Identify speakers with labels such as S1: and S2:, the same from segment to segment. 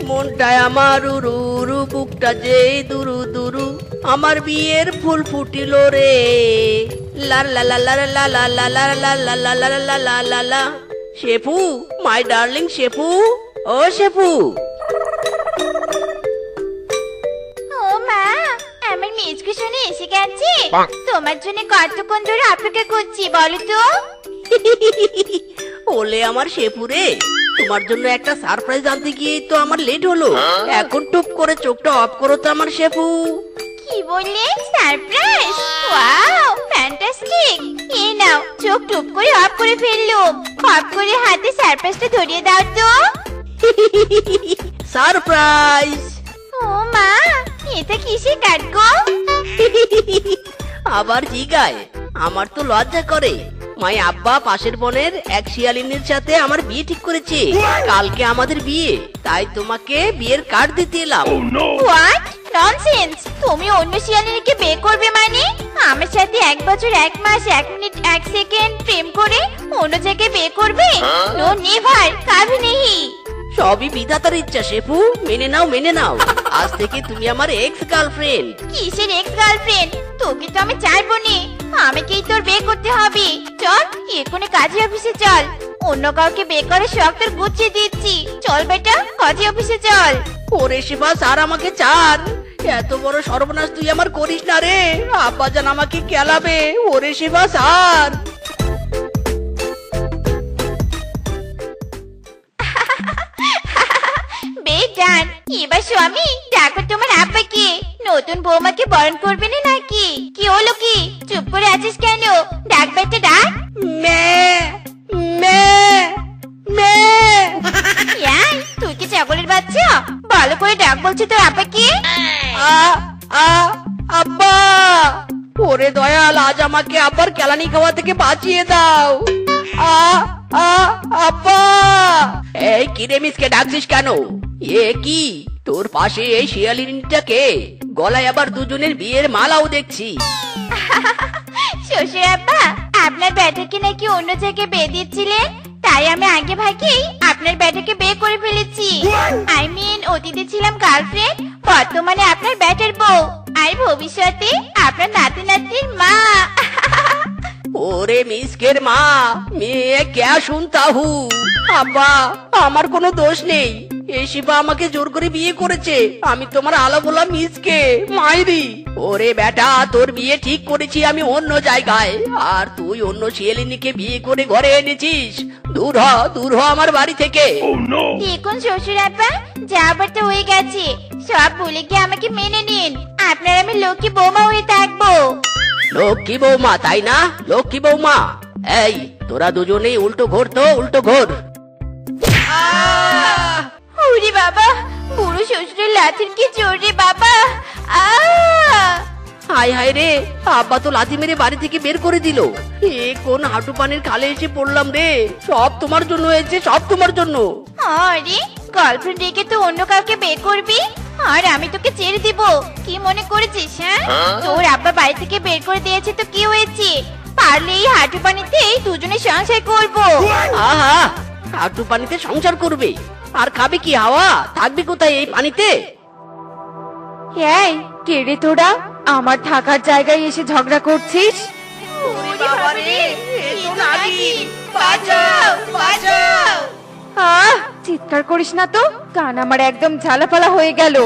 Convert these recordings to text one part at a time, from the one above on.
S1: মনটায় আমার উরু উরু, বুকটা যে দুরু দুরু, আমার বিয়ের ফুল ফুটিল রে। লা লা লা লা লা লা লা লা লা লা লা লা লা লা লা লা। শেফু, মাই ডার্লিং শেফু, ও শেফু।
S2: ও মা, আমার মেজকে শুনে এসে গেছে। তোমার জন্য কতক্ষণ ধরে অপেক্ষা করছি বলো তো।
S1: ওলে আমার শেফু রে, তোমার জন্য একটা সারপ্রাইজ আনতে গিয়ে তো আমার লেট হলো। এখন টুপ করে চোখটা অফ করো তো আমার শেফু।
S2: কি বললে? সারপ্রাইজ? Wow, fantastic. এই নাও, চোখ টুপ করে অফ করে ফেললুম। অফ করে হাতে সারপ্রাইজটা ধরিয়ে দাও তো।
S1: সারপ্রাইজ।
S2: ও মা, এটা কিসে কাট গো?
S1: আবার জিগায়, আমার তো লজ্জা করে। মাই আব্বা পাশের বনের এক শিয়ালিনীর সাথে আমার বিয়ে ঠিক করেছে। কালকে আমাদের বিয়ে, তাই তোমাকে বিয়ের কার্ড দিতে এলাম।
S2: What nonsense! তুমি অন্য শিয়ালিনীকে বিয়ে করবে মানে? আমার সাথে 1 বছর 1 মাস 1 মিনিট 1 সেকেন্ড প্রেম করে অন্য জায়গায় বিয়ে করবে? নো নেভার, কাভি নেহি।
S1: সবই বিধাতার ইচ্ছা শেফু, মেনে নাও মেনে নাও। আজ থেকে তুমি আমার এক্স গার্লফ্রেন্ড।
S2: কিসের এক্স গার্লফ্রেন্ড? তোকে তো আমি চাইবো নি, আমাকেই তোর বিয়ে করতে হবে। চল এক্ষুনি কাজী অফিসে চল, অন্য কাউকে বিয়ে করে শখ তোর গুছিয়ে দিচ্ছি। চল বেটা, কাজী অফিসে চল।
S1: ওরে শিবা, স্যার আমাকে চান। এত বড় সর্বনাশ তুই আমার করিস না রে, আব্বাজান আমাকে কেলাবে। ওরে শিবা স্যার।
S2: বেজান, এবার স্বামী ডাকো তোমার আব্বাকে। নতুন বৌমাকে বরণ করবে না নাকি? কি হলো কি? চুপ করে আছিস কেন? ডাক বেটা ডাক।
S1: মে মে মে।
S2: ইয়াই, তুই কি ছাগলের বাচ্চা? ভালো করে ডাক বলছি তোর আব্বাকে।
S1: আ আ আব্বা। ওরে দয়াল, আজ আমাকে আব্বার কেলানি খাওয়া থেকে বাঁচিয়ে দাও। আ আ আব্বা। এই কিরে মিসকে ডাকছিস কেন? এ কি, তোর পাশে এই শিয়ালিনীটাকে? গলায় আবার দুজনের বিয়ের মালাও দেখছি।
S2: শ্বশুর আব্বা, আপনার ব্যাটাকে নাকি অন্য জায়গায় বিয়ে দিচ্ছিলেন, তাই আমি আগে ভাগেই আপনার ব্যাটাকে বিয়ে করে ফেলেছি। আই মিন, অতীতে ছিলাম গার্লফ্রেন্ড, বর্তমানে আপনার ব্যাটার বউ, আর ভবিষ্যতে আপনার নাতি নাতির মা।
S1: ওরে মিসকের মা, মেয়ে ক্যা শুনতা হু। আব্বা, আমার কোনো দোষ নেই। এই শিবা আমাকে জোর করে বিয়ে করেছে। আমি তোমার আলো বলা মিসকে মাইরি। ওরে বেটা, তোর বিয়ে ঠিক করেছি আমি অন্য জায়গায়, আর তুই অন্য শিয়ালিনীকে বিয়ে করে ঘরে এনেছিস। দূর হ আমার বাড়ি থেকে।
S2: দেখুন শ্বশুর আব্বা, যা আবার তো হয়ে গেছে, সব ভুলে গিয়ে আমাকে মেনে নিন। আপনার আমি লক্ষ্মী বৌমা হয়ে থাকবো।
S1: লক্ষ্মী বৌমা তাই না? লক্ষ্মী বৌমা, এই তোরা দুজনেই উল্টো ঘোর তো, উল্টো ঘোর।
S2: ওরে বাবা, বুড়ো শ্বশুরের লাঠির কি জোর রে বাবা!
S1: হায় হায় রে, আব্বা তো লাথি মেরে বাড়ি থেকে বের করে দিল। এ কোন হাঁটু পানির খালে এসে পড়লাম রে। সব তোমার জন্য হয়েছে, সব তোমার জন্য।
S2: আরে, গার্লফ্রেন্ড রেখে তো অন্য কাউকে বিয়ে করবি, আর আমি তোকে ছেড়ে দিব? কি মনে করেছিস? হ্যাঁ, তোর আব্বা বাড়ি থেকে বের করে দিয়েছে তো কি হয়েছে? পারলে এই হাঁটু পানিতেই দুজনে সংসার করবো।
S1: আহা, হাঁটু পানিতে সংসার করবে? আর খাবে কি হাওয়া? থাকবি কোথায় এই পানিতে?
S3: এই কে রে তোরা, আমার থাকার জায়গায় এসে ঝগড়া করছিস? চিৎকার করিস না তো, কান আমার একদম ঝালাপালা হয়ে গেল।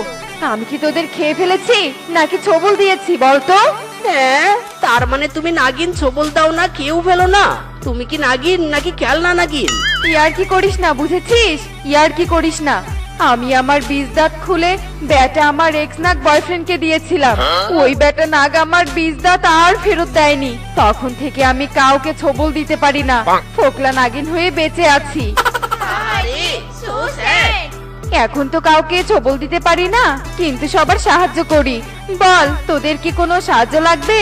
S3: আমি কি তোদের খেয়ে ফেলেছি নাকি ছবল দিয়েছি বলতো?
S1: হ্যাঁ, তার মানে তুমি নাগিন ছবল দাও না, কেউ ফেলো না? তুমি কি নাগিন নাকি খেলনা নাগিন?
S3: ইয়ার কি করিস না, বুঝেছিস? ইয়ার কি করিস না। আমি আমার বীজ দাঁত খুলে ব্যাটা আমার এক্স নাগ বয়ফ্রেন্ডকে দিয়েছিলাম। ওই ব্যাটা নাগ আমার বীজ দাঁত আর ফেরত দেয়নি। তখন থেকে আমি কাউকে ছবল দিতে পারি না, ফোকলা নাগিন হয়ে বেঁচে আছি। এখন তো কাউকে ছবল দিতে পারি না, কিন্তু সবার সাহায্য করি। বল, তোদের কি কোনো সাহায্য লাগবে?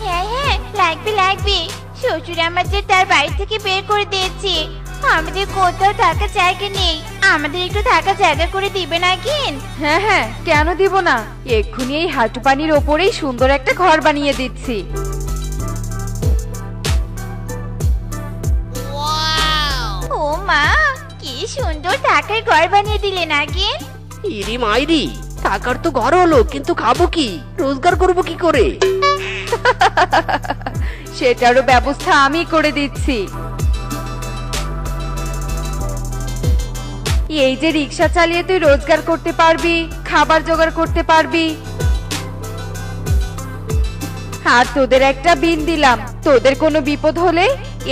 S2: হ্যাঁ হ্যাঁ, লাগবে লাগবে। শ্বশুর আমাদের তার বাড়ি থেকে বের করে দিয়েছে, আমাদের কোথাও থাকার জায়গা নেই। আমাদের একটু থাকার জায়গা করে দিবে নাকিন?
S3: হ্যাঁ হ্যাঁ, কেন দিব না। এক্ষুনি এই হাঁটু পানির ওপরেই সুন্দর একটা ঘর বানিয়ে দিচ্ছি।
S2: ও মা, কি সুন্দর টাকার ঘর বানিয়ে দিলে নাগিন।
S1: ইরি মাইরি, টাকার তো ঘর হলো, কিন্তু খাবো কি, রোজগার করবো কি করে?
S3: সেটারও ব্যবস্থা আমি করে দিচ্ছি। এই যে রিক্সা চালিয়ে তুই রোজগার করতে পারবি, খাবার জোগাড় করতে পারবি। আর তোদের একটা বিন দিলাম, তোদের কোনো বিপদ হলে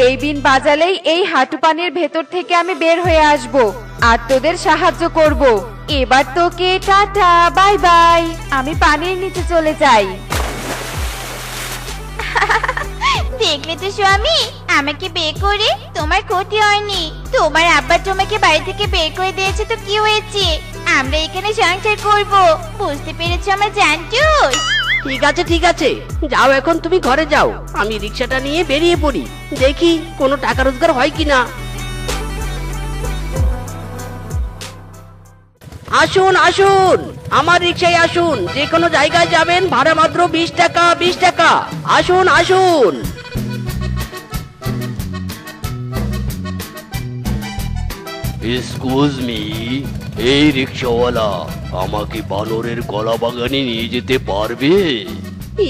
S3: এই বিন বাজালেই এই হাঁটু পানির ভেতর থেকে আমি বের হয়ে আসব আর তোদের সাহায্য করব। এবার তোকে টাটা বাই বাই, আমি পানির নিচে চলে যাই।
S2: দেখলে তো স্বামী, আমাকে বের করে তোমার ক্ষতি হয়নি। তোমার আব্বা তোমাকে বাড়ি থেকে বের করে দিয়েছে তো কি হয়েছে? আমরা এখানে সংসার করব, বুঝতে পেরেছো আমার জানটুস?
S1: ঠিক আছে ঠিক আছে, যাও এখন তুমি ঘরে যাও, আমি রিক্সাটা নিয়ে বেরিয়ে পড়ি, দেখি কোনো টাকা রোজগার হয় কিনা। আসুন আসুন, আমার রিক্সায় আসুন, যে কোনো জায়গায় যাবেন, ভাড়া মাত্র 20 টাকা 20 টাকা। আসুন আসুন।
S4: এক্সকিউজ মি, এই রিক্সাওয়ালা, আমাকে বানরের কলা বাগানে নিয়ে যেতে পারবে?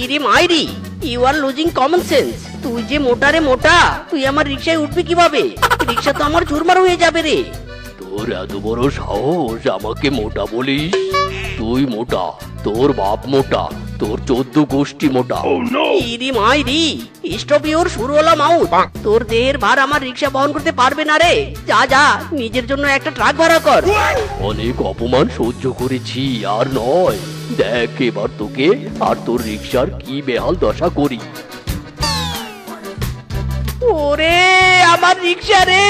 S1: ইরি মাইরি, you are losing common sense. তুই যে মোটা রে মোটা, তুই আমার রিক্সায় উঠবি কিভাবে? রিক্সা তো আমার চুরমার হয়ে যাবে রে।
S4: তোর এত বড় সাহস আমাকে মোটা বলিস? তুই মোটা, তোর বাপ মোটা, তোর 14 গোষ্ঠী মোটা।
S1: ইরি মাইরি, স্টপ ইউর সুরওয়ালা মাউথ। তোর দেহের ভার আমার রিক্সা বহন করতে পারবে না রে। যা যা, নিজের জন্য একটা ট্রাক ভাড়া কর।
S4: অনেক অপমান সহ্য করেছি, আর নয়। দেখ এবার তোকে আর তোর রিক্সার কি বেহাল দশা করি।
S1: ওরে আমার রিক্সা রে।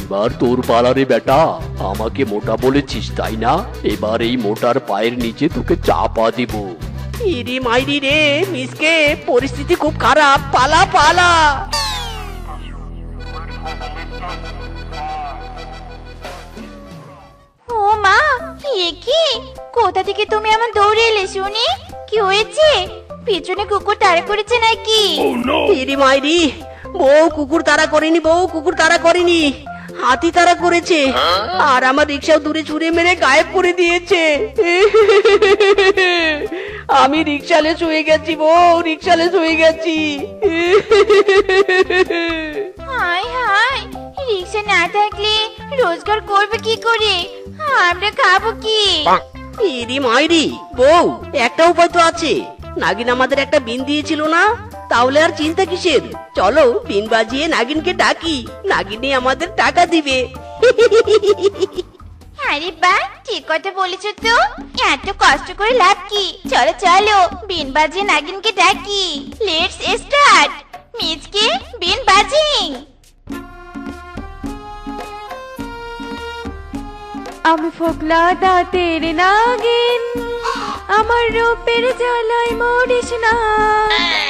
S4: এবার তোর পালারে বেটা, আমাকে মোটা বলেছিস তাই না? এবার এই মোটার পায়ের নিচে তোকে চাপা দিব।
S1: ইরি মাইরি রে মিসকে, পরিস্থিতি খুব খারাপ, পালা পালা।
S2: ও মা, এ কি? কোথা থেকে তুমি আমার দৌড়ে এলে শুনি? কি হয়েছে? পিছনে কুকুর তাড়া করেছে নাকি?
S1: ইরি মাইরি, বউ কুকুর তাড়া করেনি, বউ কুকুর তাড়া করেনি, হাতি তাড়া করেছে। আর আমার রিক্সাও দূরে ছুঁড়ে মেরে গায়েব করে দিয়েছে। আমি রিক্সালে শুয়ে গেছি বউ, রিক্সালে শুয়ে গেছি।
S2: হায় হায়, রিক্সা না থাকলে রোজগার করবে কি করে? আমরা খাবো কি?
S1: ইরি মাইরি, বউ একটা উপায় তো আছে। নাগিন আমাদের একটা বিন দিয়েছিল না, তাহলে আর চিন্তা কিসের? চলো বিন বাজিয়ে নাগিনকে ডাকি, নাগিনে আমাদের টাকা দিবে।
S2: আরে বাহ, ঠিক কথা বলেছো তো। এত কষ্ট করে লাভ কি? চলো চলো, বিন বাজিয়ে নাগিনকে ডাকি। Let's start. মিজকে, বিন বাজিং।
S3: আমি ফোকলা দাঁতের নাগিন, আমার রূপের জ্বালায় মরিস না,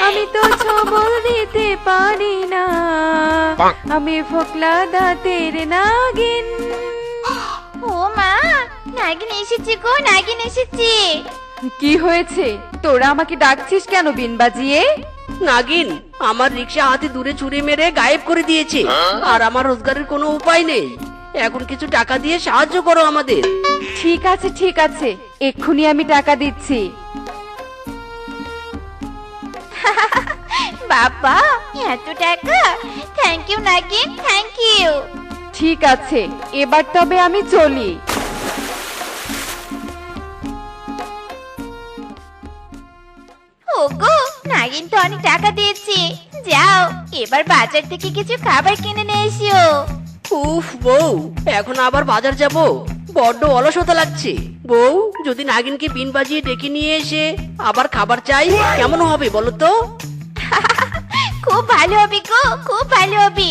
S3: আমি তো ছবল দিতে পারি না। আমি ফোকলা দাঁতের নাগিন।
S2: ও মা, নাগিন এসেছে গো, নাগিন এসেছে।
S3: কি হয়েছে? তোরা আমাকে ডাকছিস কেন বিন বাজিয়ে?
S1: নাগিন আমার রিক্সা হাতে দূরে ছুঁড়ে মেরে গায়েব করে দিয়েছে, আর আমার রোজগারের কোনো উপায় নেই। এখন কিছু টাকা দিয়ে সাহায্য করো আমাদের।
S3: ঠিক আছে ঠিক আছে, এক্ষুনি আমি টাকা দিচ্ছি।
S2: বাবা, এত টাকা! থ্যাংক ইউ নাগিন, থ্যাংক ইউ।
S3: ঠিক আছে, এবার তবে আমি চলি।
S2: ওগো, নাগিন তো অনেক টাকা দিয়েছে। যাও, এবার বাজার থেকে কিছু খাবার কিনে নিয়ে এসো।
S1: উফ বউ, এখন আবার বাজার যাব, বড্ড অলসতা লাগছে। বউ, যদি নাগিনকে বিন বাজিয়ে ডেকে নিয়ে এসে আবার খাবার চাই, কেমন হবে বলো তো?
S2: খুব ভালো হবে গো, খুব ভালো হবে।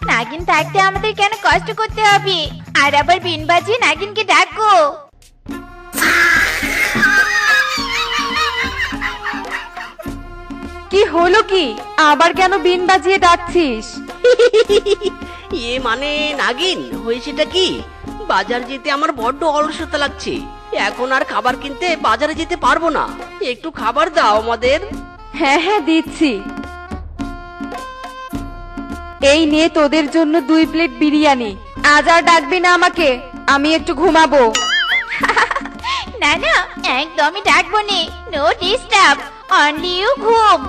S2: নাগিন থাকতে আমাদের কেন কষ্ট করতে হবে? আর আবার বিন বাজিয়ে নাগিনকে ডাকো।
S3: কি হলো কি? আবার কেন বিন বাজিয়ে ডাকছিস?
S1: ইয়ে মানে নাগিন, হয়েছেটা কি, বাজার যেতে আমার বড্ড অলসতা লাগছে। এখন আর খাবার কিনতে বাজারে যেতে পারবো না, একটু খাবার দাও আমাদের।
S3: হ্যাঁ হ্যাঁ দিচ্ছি। এই নে তোদের জন্য 2 প্লেট বিরিয়ানি, আজ আর ডাকবি না আমাকে, আমি একটু ঘুমাবো।
S2: না না, একদমই ডাকবো নে। নো ডিস্টার্ব, অনলি ইউ ঘুম।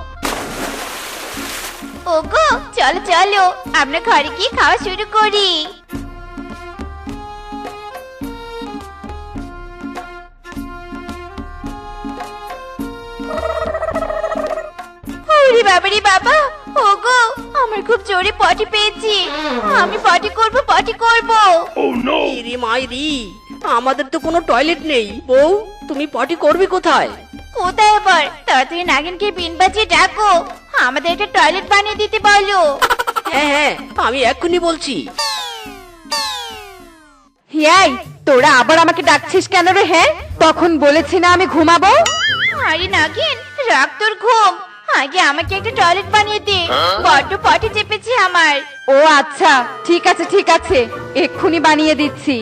S2: ওগো চলো চলো, আমরা ঘরে গিয়ে খাওয়া শুরু করি। ওরে বাবা রে বাবা, ওগো আমার খুব জোরে পটি পেয়েছি। আমি পটি করব, পটি করব।
S1: ইরি মাইরি, আমাদের তো কোনো টয়লেট নেই। বউ, তুমি পটি করবে কোথায়?
S2: কোথায় আবার? তাড়াতাড়ি নাগিনকে বিন বাজিয়ে ডাকো, আমাদের একটা টয়লেট বানিয়ে দিতে বলো।
S1: হ্যাঁ হ্যাঁ, আমি এক্ষুনি বলছি।
S3: এই তোরা আবার আমাকে ডাকছিস কেন রে? হ্যাঁ, তখন বলেছি না আমি ঘুমাবো।
S2: আরে নাগিন, রাখ তোর ঘুম, আগে আমাকে একটা টয়লেট বানিয়ে দে, বড্ড পটি চেপেছে আমার।
S3: ও আচ্ছা, ঠিক আছে ঠিক আছে, এক্ষুনি বানিয়ে দিচ্ছি।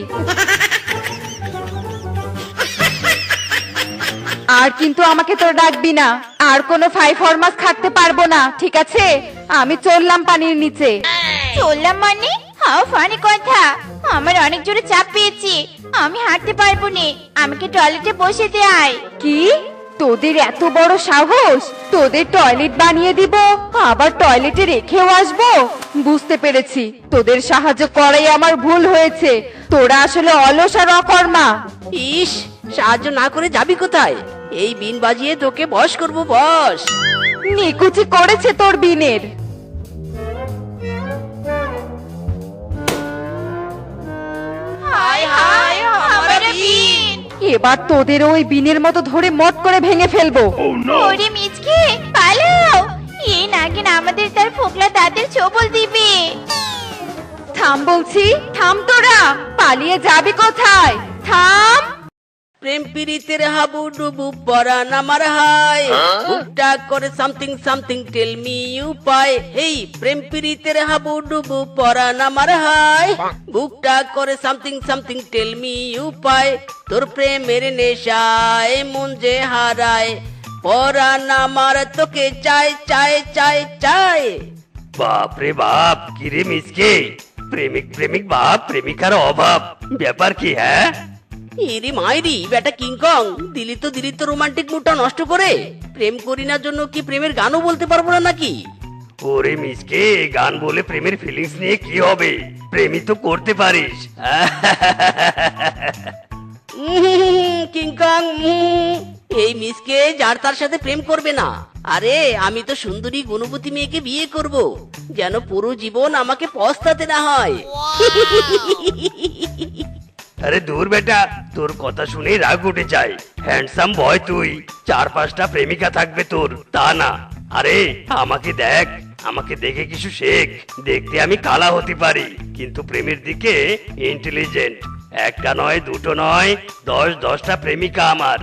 S3: আর কিন্তু আমাকে তোর ডাকবি না, আর কোনো ফাই ফরমাস খাটতে পারবো না, ঠিক আছে? আমি চললাম পানির নিচে।
S2: চললাম মানে? হাও ফানি কথা, আমার অনেক জোরে চাপ পেয়েছি, আমি হাঁটতে পারবো না, আমাকে টয়লেটে বসে দে আয়।
S3: কি? তোদের এত বড় সাহস? তোদের টয়লেট বানিয়ে দিব, আবার টয়লেটে রেখেও আসবো? বুঝতে পেরেছি, তোদের সাহায্য করাই আমার ভুল হয়েছে। তোরা আসলে অলস আর অকর্মা।
S1: ইস, সাহায্য না করে যাবি কোথায়? এই বিন বাজিয়ে তোকে বশ করব, বস।
S3: নিকুচি করেছে তোর বিনের।
S2: হায় হায়, আমার বিন।
S3: এবার তোদের ওই বিনের মতো ধরে মট করে ভেঙে ফেলবো।
S2: ওরে মিচকে পালাও, এই নাগিন আমাদের তার ফোকলা দাঁতের ছোবল দিবে।
S3: থাম বলছি, থাম তোরা, পালিয়ে যাবি কোথায়? থাম।
S1: প্রেম প্রীতের হাবু ডুবু পরান আমার হায়, বুকটা করে সামথিং সামথিং টেল মি উপায়। এই প্রেম প্রীতের হাবু ডুবু পরান আমার হায়, বুকটা করে সামথিং সামথিং টেল মি উপায়। তোর প্রেমের নেশায় মন যে হারায়, পরান আমার তোকে চাই চাই চাই চাই।
S4: বাপ রে বাপ, কিরে মিসকে, প্রেমিক প্রেমিক বাপ প্রেমিকার অভাব, ব্যাপার কি? হ্যাঁ,
S1: ইরি মাইরি, বেটা কিংকং, দিলি তো রোমান্টিক মুডটা নষ্ট করে। প্রেম করি না জন্য কি প্রেমের গানও বলতে পারবো না নাকি?
S4: ওরে মিসকে, গান বলে প্রেমের ফিলিংস নিয়ে কি হবে? প্রেমই তো করতে পারিস।
S1: কিংকং, এই মিসকে যার তার সাথে প্রেম করবে না। আরে আমি তো সুন্দরী গুণবতী মেয়েকে বিয়ে করব, যেন পুরো জীবন আমাকে পস্তাতে না হয়।
S4: আরে দূর বেটা, তোর কথা শুনে রাগ উঠে যায়। হ্যান্ডসাম বয় তুই, 4-5টা প্রেমিকা থাকবে তোর, তা না। আরে আমাকে দেখ, আমাকে দেখে কিছু শেখ। দেখতে আমি কালা হতে পারি, কিন্তু প্রেমের দিকে ইন্টেলিজেন্ট। একটা নয়, দুটো নয়, 10-10টা প্রেমিকা আমার।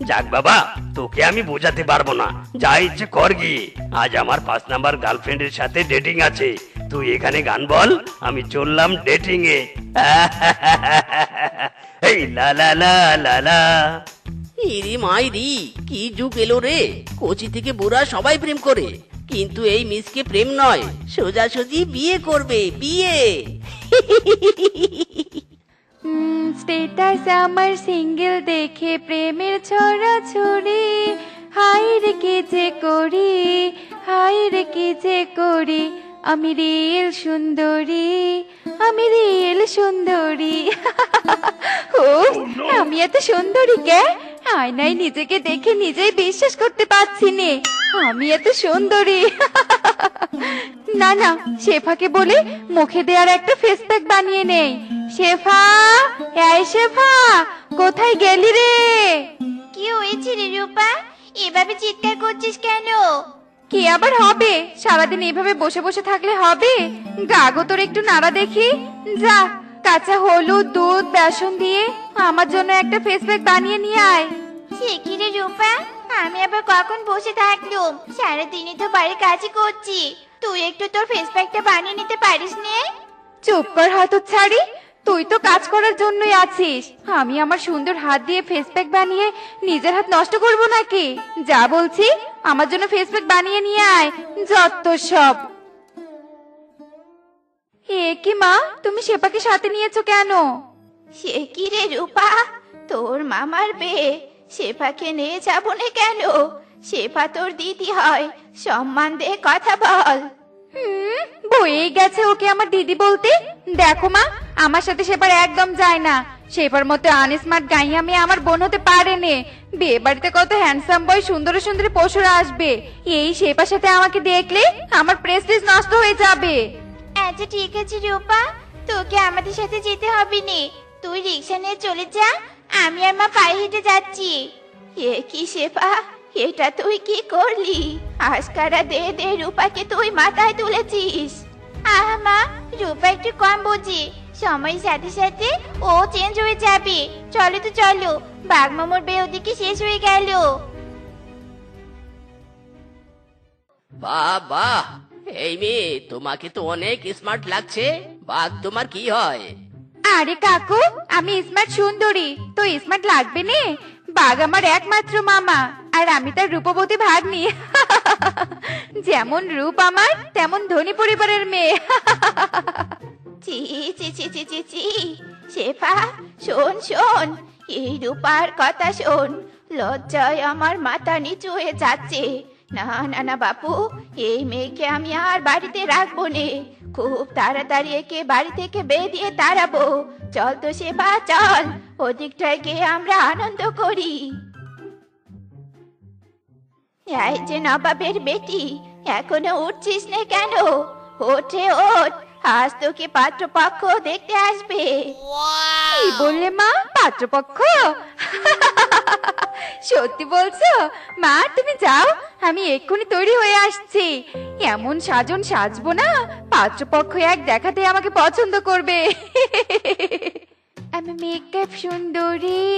S4: যাক বাবা, তোকে আমি বোঝাতে পারবো না, যা ইচ্ছে কর গিয়ে। আজ আমার 5 নাম্বার গার্লফ্রেন্ডের সাথে ডেটিং আছে, তুই এখানে গান বল, আমি চললাম ডেটিং এ। এই লা লা লা লা লা।
S1: ইরি মাইরি, কি যুগ এলো রে! কোচি থেকে বুড়া সবাই প্রেম করে, কিন্তু এই মিসকে প্রেম নয়, সোজাসুজি বিয়ে করবে, বিয়ে।
S3: স্টেটাস আমার সিঙ্গেল দেখে প্রেমের ছড়াছড়ি, হাই রে কি যে করি, হাই রে কি যে করি, আমি রিয়েল সুন্দরী, আমি রিয়েল সুন্দরী। ও, আমি এত সুন্দরী কে? আয়নায় নিজেকে দেখে নিজেই বিশ্বাস করতে পারছি নে, আমি এত সুন্দরী। না না, শেফাকে বলে মুখে দেওয়ার একটা ফেস প্যাক বানিয়ে নেই। শেফা, এই শেফা, কোথায় গেলি রে?
S2: কি হয়েছে রে রূপা, এভাবে চিৎকার করছিস কেন?
S3: কি আবার হবে? সারাদিন এইভাবে বসে বসে থাকলে হবে? গাগো তোর একটু নাড়া দেখি। যা, কাঁচা হলুদ, দুধ, বেসন দিয়ে আমার জন্য একটা ফেস প্যাক বানিয়ে নিয়ে আয়।
S2: সে কি রে রূপা, আমি আবার কখন বসে থাকলুম? সারাদিনই তো বাড়ির কাজই করছি, তুই একটু তোর ফেস প্যাকটা বানিয়ে নিতে পারিস নে?
S3: চুপ কর হতচ্ছাড়ি, তুই তো কাজ করার জন্যই আছিস। আমি আমার সুন্দর হাত দিয়ে ফেস প্যাক বানিয়ে নিজের হাত নষ্ট করব নাকি? যা বলছি, আমার জন্য ফেস প্যাক বানিয়ে নিয়ে আয়, যত সব। এ কি মা, তুমি শেফাকে সাথে নিয়েছো কেন?
S2: সে কি রে রূপা, তোর মামার মেয়ে, শেফাকে নিয়ে যাবো না কেন? শেফা তোর দিদি হয়, সম্মান দিয়ে কথা বল।
S3: বয়ে গেছে ওকে আমার দিদি বলতে। দেখো মা, আমার সাথে শেফার একদম যায় না। শেফার মতো আনস্মার্ট গাইয়া মেয়ে আমার বোন হতে পারে নে। বিয়ে বাড়িতে কত হ্যান্ডসাম বয়, সুন্দরী সুন্দরী পশুরা আসবে, এই শেফার সাথে আমাকে দেখলে আমার প্রেস্টিজ নষ্ট হয়ে যাবে।
S2: আচ্ছা ঠিক আছে রূপা, তোকে আমাদের সাথে যেতে হবে না, তুই রিক্সা নিয়ে চলে যা, আমি আর মা পায়ে হেঁটে যাচ্ছি। এ কি শেফা, এটা তুই কি করলি? আজকারা দে দে রূপাকে তুই মাথায় তুলেছিস। আহা মা, রূপা একটু কম বুঝি, সময়ের সাথে সাথে ও চেঞ্জ হয়ে যাবে। চলো তো চলো, বাঘ মামুর বিয়ে ওদিকে শেষ হয়ে গেল।
S1: বাহ বাহ, এই মেয়ে তোমাকে তো অনেক স্মার্ট লাগছে। বাঘ তোমার কি হয়?
S3: আরে কাকু, আমি স্মার্ট সুন্দরী, তো স্মার্ট লাগবে নে। বাঘ আমার একমাত্র মামা, আর আমি তার রূপবতী ভাগ্নি। যেমন রূপ আমার, তেমন ধনী পরিবারের মেয়ে।
S2: চি চি চি চি চি চি, শেফা শোন শোন, এই রূপার কথা শোন, লজ্জায় আমার মাথা নিচু হয়ে যাচ্ছে। না না না বাপু, এই মেয়েকে আমি আর বাড়িতে রাখবো নে, খুব তাড়াতাড়ি একে বাড়ি থেকে বের দিয়ে তাড়াবো। চল তো শেফা চল, ওদিকটায় গিয়ে আমরা আনন্দ করি। এই যে নবাবের বেটি, এখনো উঠছিস না কেন? ওঠে ওঠ, আজ তোকে পাত্রপক্ষ দেখতে আসবে।
S3: কি বললে মা, পাত্রপক্ষ? সত্যি বলছো মা? তুমি যাও, আমি এক্ষুনি তৈরি হয়ে আসছি। এমন সাজন সাজবো না, পাত্রপক্ষ এক দেখাতে আমাকে পছন্দ করবে। আমি মেকআপ সুন্দরী,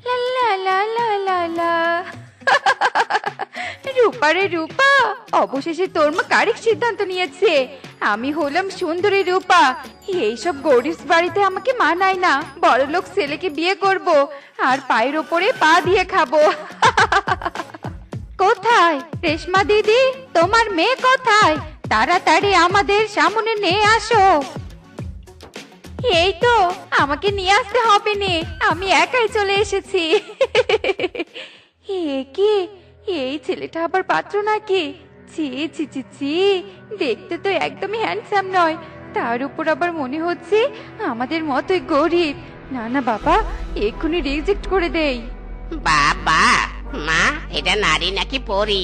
S3: লা লা লা লা লা লা। রূপা রে রূপা, অবশেষে তোর মা কারেক্ট সিদ্ধান্ত নিয়েছে। আমি হলাম সুন্দরী রূপা। এইসব গরিব বাড়িতে আমাকে মানায় না, বড়লোক ছেলেকে বিয়ে করব, আর পায়ের ওপরে পা দিয়ে খাবো। কোথায় রেশমা দিদি, তোমার মেয়ে কোথায়? তাড়াতাড়ি আমাদের সামনে নিয়ে আসো। এই তো, আমাকে নিয়ে আসতে হবে নে, আমি একাই চলে এসেছি। এ কি, এই ছেলেটা আবার পাত্র নাকি? ছি ছি ছি ছি, দেখতে তো একদমই হ্যান্ডসাম নয়, তার উপর আবার মনে হচ্ছে আমাদের মতোই গরিব। না না বাবা, এক্ষুনি রিজেক্ট করে দেই।
S1: বাবা মা, এটা নারী নাকি পরী?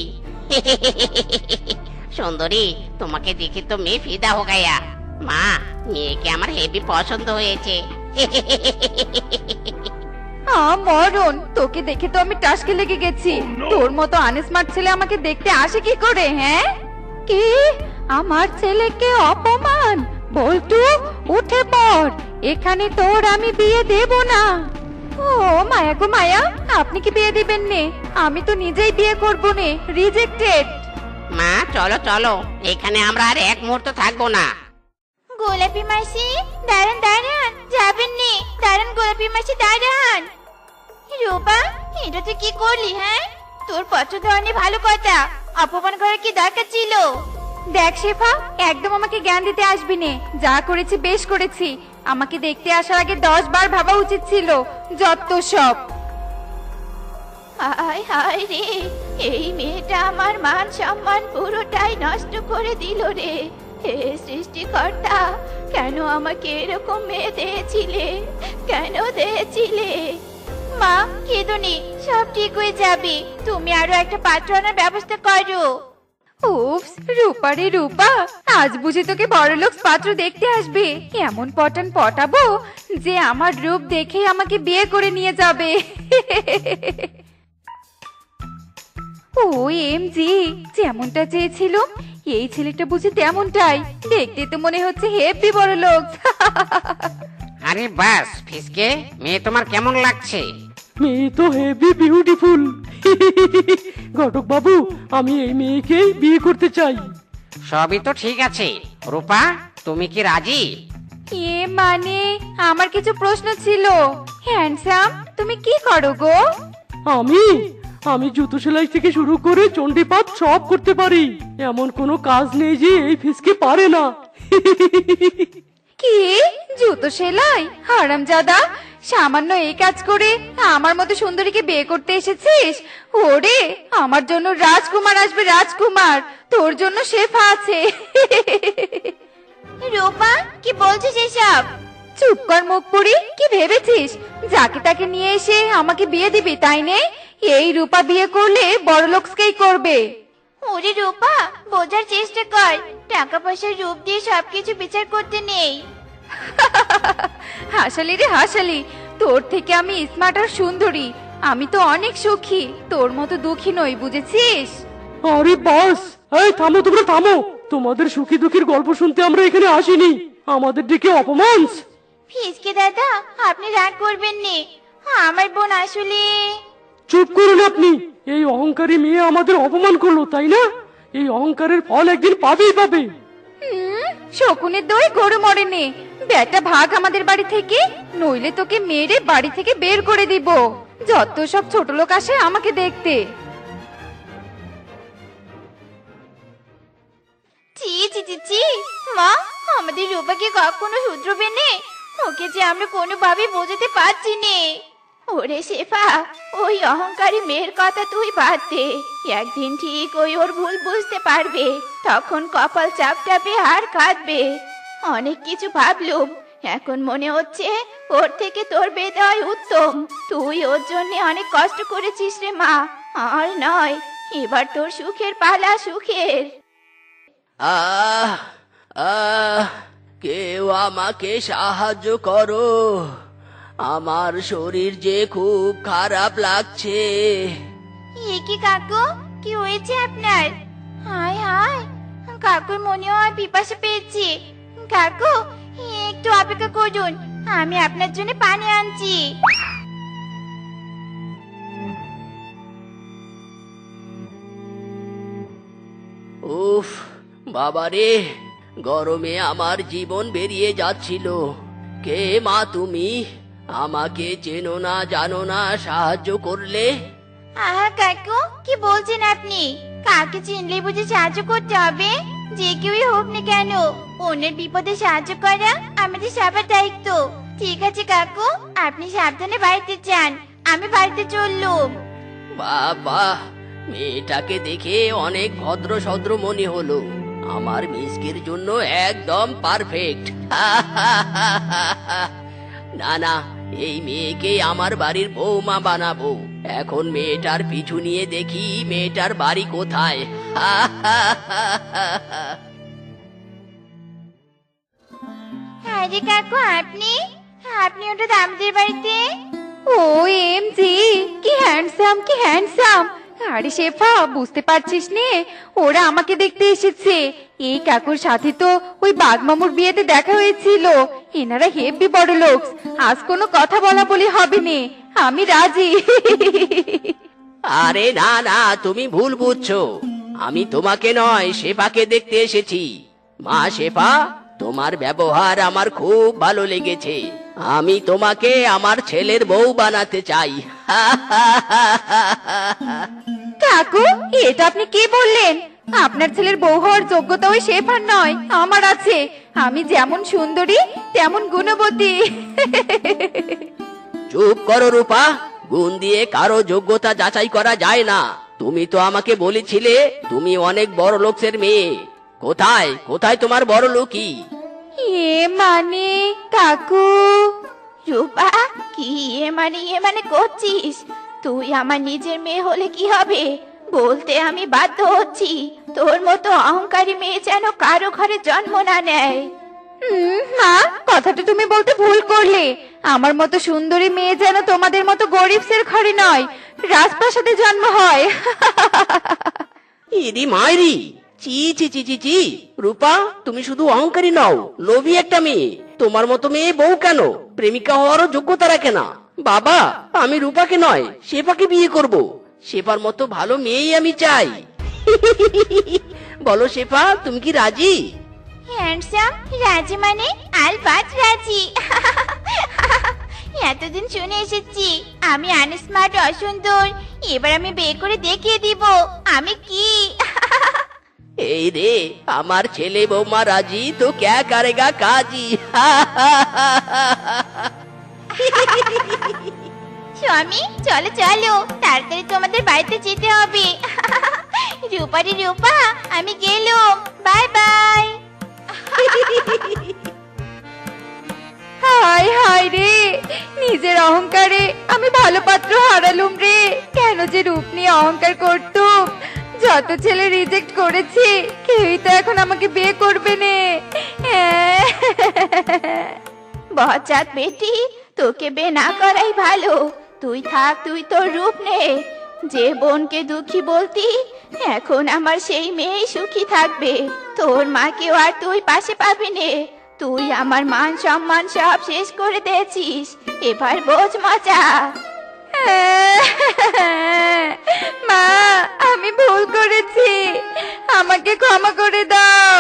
S1: সুন্দরী, তোমাকে দেখে তো মেয়ে ফিদা হো গায়া। মা, মেয়েকে আমার হেভি পছন্দ হয়েছে।
S3: মরণ, তোকে দেখে তো আমি টাসকে লেগে গেছি। তোর মতো আনস্মার্ট ছেলে আমাকে দেখতে আসে কি করে? হ্যাঁ, কি আমার ছেলেকে অপমান? বলটু, উঠে পড়, এখানে তোর আমি বিয়ে দেব না। ও মায়া গো মায়া, আপনি কি বিয়ে দিবেন নে? আমি তো নিজেই বিয়ে করবো নে, রিজেক্টেড।
S1: মা চলো চলো, এখানে আমরা আর এক মুহূর্ত থাকবো না।
S2: গোলাপি মাসি দাঁড়ান দাঁড়ান, যাবেন নি, দাঁড়ান গোলাপি মাসি দাঁড়ান। রূপা, এটা তুই কি করলি? হ্যাঁ, তোর পছন্দ অনেক ভালো কথা, অপমান করার কি দরকার ছিল?
S3: দেখ শেফা, একদম আমাকে জ্ঞান দিতে আসবি নে। যা করেছি বেশ করেছি, আমাকে দেখতে আসার আগে 10 বার ভাবা উচিত ছিল। যত সব।
S2: হায় হায় রে, এই মেয়েটা আমার মান সম্মান পুরোটাই নষ্ট করে দিল রে। হে সৃষ্টিকর্তা, কেন আমাকে এরকম মেয়ে দিয়েছিলে? কেন দিয়েছিলে? মা কেঁদোনি, সব ঠিক হয়ে যাবে, তুমি আরো একটা পাত্র আনার ব্যবস্থা করো।
S3: উপস, রূপা রে রূপা, আজ বুঝি তোকে বড়লোক পাত্র দেখতে আসবে। এমন পটান পটাবো যে আমার রূপ দেখে আমাকে বিয়ে করে নিয়ে যাবে। ও এম জি, যেমনটা চেয়েছিল এই ছেলেটা বুঝি তেমনটাই। দেখতে তো মনে হচ্ছে হেব্বি বড়লোক।
S1: আরে বাস ফিসকে, মেয়ে তোমার কেমন লাগছে?
S5: মেয়ে তো হেভি বিউটিফুল। ঘটক বাবু, আমি এই মেয়েকেই বিয়ে করতে চাই।
S1: সবই তো ঠিক আছে, রূপা তুমি কি রাজি?
S3: এ মানে, আমার কিছু প্রশ্ন ছিল। হ্যান্ডসাম, তুমি কি করো গো?
S5: আমি জুতো সেলাই থেকে শুরু করে চণ্ডীপাঠ সব করতে পারি। এমন কোনো কাজ নেই যে এই ফিসকে পারে না।
S3: কি জুতো সেলাই? হারামজাদা, সামান্য এই কাজ করে আমার মতো সুন্দরীকে বিয়ে করতে এসেছিস? ওরে, আমার জন্য রাজকুমার আসবে, রাজকুমার। তোর জন্য শেফা আছে।
S2: রূপা, কি বলছিস এসব?
S3: চুপ কর মুখ পুরি। কি ভেবেছিস যাকে তাকে নিয়ে এসে আমাকে বিয়ে দিবি, তাই নে? এই রূপা বিয়ে করলে বড়লোকসকেই করবে।
S2: ওরে রূপা, বোঝার চেষ্টা কর। টাকা পয়সার রূপ দিয়ে সবকিছু বিচার করতে নেই।
S3: হাসালি রে হাসালি, তোর থেকে আমি স্মার্ট আর সুন্দরী। আমি তো অনেক সুখী, তোর মতো দুঃখী নই, বুঝেছিস?
S5: আরে বাস, এই থামো, তোমরা থামো। তোমাদের সুখী দুঃখীর গল্প শুনতে আমরা এখানে আসিনি। আমাদের দিকে অপমান।
S2: ফিসকে দাদা, আপনি রাগ করবেন নে। আমার বোন আসলে...
S5: চুপ করুন আপনি। এই অহংকারী মেয়ে আমাদের অপমান করলো, তাই না? এই অহংকারের ফল একদিন পাবেই পাবে।
S3: শকুনের দই গরু মরে নে। বেটা ভাগ আমাদের বাড়ি থেকে, নইলে তোকে মেরে বাড়ি থেকে বের করে দিব। যত সব ছোট লোক আসে আমাকে দেখতে।
S2: চি চি চি চি, মা, আমাদের রূপাকে কখনো শুধরবে নে। ওকে যে আমরা কোনোভাবে বোঝাতে পারছি নে। ওরে শেফা, ওই অহংকারী মেয়ের কথা তুই বাদ দে। একদিন ঠিক ওই ওর ভুল বুঝতে পারবে, তখন কপাল চাপটাবে আর কাঁদবে। অনেক কিছু ভাবলুম, এখন মনে হচ্ছে ওর থেকে তোর বিয়ে দেওয়াই উত্তম। তুই ওর জন্য অনেক কষ্ট করেছিস রে মা, আর নয়। এবার তোর সুখের পালা, সুখের।
S1: আহ আহ কেউ আমাকে সাহায্য করো, আমার শরীর যে খুব খারাপ লাগছে।
S2: এ কি কাকু, কি হয়েছে আপনার? হায় হায়, কাকুর মনে হয় পিপাসা পেয়েছে। কাকু, একটু অপেক্ষা করুন, আমি আপনার জন্য পানি আনছি।
S1: উফ বাবারে, গরমে আমার জীবন বেরিয়ে যাচ্ছিল। কে মা তুমি? আমাকে চেনো না জানো না, সাহায্য করলে?
S2: আহা কাকু, কি বলছেন আপনি? কাকে চিনলে বুঝে সাহায্য করতে হবে? যে কেউই হোক না কেন, অন্যের বিপদে সাহায্য করা আমাদের সবার দায়িত্ব। ঠিক আছে কাকু, আপনি সাবধানে বাড়িতে যান, আমি বাড়িতে চললুম।
S1: বাবা, মেয়েটাকে দেখে অনেক ভদ্র সদ্র মনে হলো। আমার মিসকের জন্য একদম পারফেক্ট। না না, এই মেয়েকে আমার বাড়ির বৌমা বানাবো। এখন মেয়েটার পিছু নিয়ে দেখি মেয়েটার বাড়ি কোথায়।
S2: আরে কাকু, আপনি আপনি ওটা আমাদের বাড়িতে?
S3: ও এম জি, কি হ্যান্ডসাম, কি হ্যান্ডসাম। আরে শেফা, বুঝতে পারছিস নে, ওরা আমাকে দেখতে এসেছে। এই কাকুর সাথে তো ওই বাঘমামুর বিয়েতে দেখা হয়েছিল। এনারা হেব্বি বড় লোক। আজ কোনো কথা বলা বলি হবে নে, আমি রাজি।
S1: আরে না না, তুমি ভুল বুঝছো। আমি তোমাকে নয়, শেফাকে দেখতে এসেছি। মা শেফা, তোমার ব্যবহার আমার খুব ভালো লেগেছে। আমি তোমাকে আমার ছেলের বউ বানাতে চাই।
S3: কাকু, এটা আপনি কি বললেন? আপনার ছেলের বউ হওয়ার যোগ্যতা ওই শেফার নয়, আমার আছে। আমি যেমন সুন্দরী তেমন গুণবতী।
S1: চুপ করো রূপা, গুণ দিয়ে কারো যোগ্যতা যাচাই করা যায় না। তুমি তো আমাকে বলেছিলে তুমি অনেক বড় লোকের মেয়ে। কোথায় কোথায় তোমার বড় লোকই?
S3: এ মানে কাকু,
S2: রূপা, কি এ মানে করছিস? তুই আমার নিজের মেয়ে হলে কি হবে? বলতে আমি বাধ্য হচ্ছি, তোর মতো অহংকারী মেয়ে যেন কারো ঘরে জন্ম না নেয়।
S3: মা, কথাটা তুমি বলতে ভুল করলে। আমার মতো সুন্দরী মেয়ে যেন তোমাদের মতো গরিবদের ঘরে নয়, রাজপ্রাসাদে জন্ম হয়।
S1: ইরি মাইরি, চি চি চি চি চি। রূপা, তুমি শুধু অহংকারী নও, লোভী একটা মেয়ে। তোমার মতো মেয়ে বউ কেন প্রেমিকা হওয়ারও যোগ্যতা রাখে না। বাবা, আমি রূপাকে নয় শেফাকে বিয়ে করব। শেফার মতো ভালো মেয়েই আমি চাই। বলো শেফা, তুমি কি রাজি?
S2: হ্যান্ডসাম রাজি মানে আলবাত রাজি। এতদিন শুনে এসেছি আমি আনস্মার্ট, অসুন্দর। এবার আমি বিয়ে করে দেখিয়ে দিব আমি কি।
S1: এই রে আমার ছেলে বৌমা রাজি তো ক্যা করেগা কাজি
S2: স্বামী চলো চলো তাড়াতাড়ি তোমাদের বাড়িতে যেতে হবে রূপারি রূপা আমি গেলুম বাই বাই
S3: হায় হায় রে, নিজের অহংকারে আমি ভালো পাত্র হারালুম রে। কেন যে রূপ নিয়ে অহংকার করতুম। যত ছেলে রিজেক্ট করেছি কেউই তো এখন আমাকে বিয়ে করবে নে।
S2: বজ্জাত বেটি তোকে বে না করাই ভালো। তুই থাক, তুই তোর রূপ নে। যে বোনকে দুঃখী বলতি এখন আমার সেই মেয়ে সুখী থাকবে। তোর মাকেও আর তুই পাশে পাবি নে। তুই আমার মান সম্মান সব শেষ করে দিয়েছিস, এবার বোঝ মজা।
S3: মা আমি ভুল করেছি, আমাকে ক্ষমা করে দাও।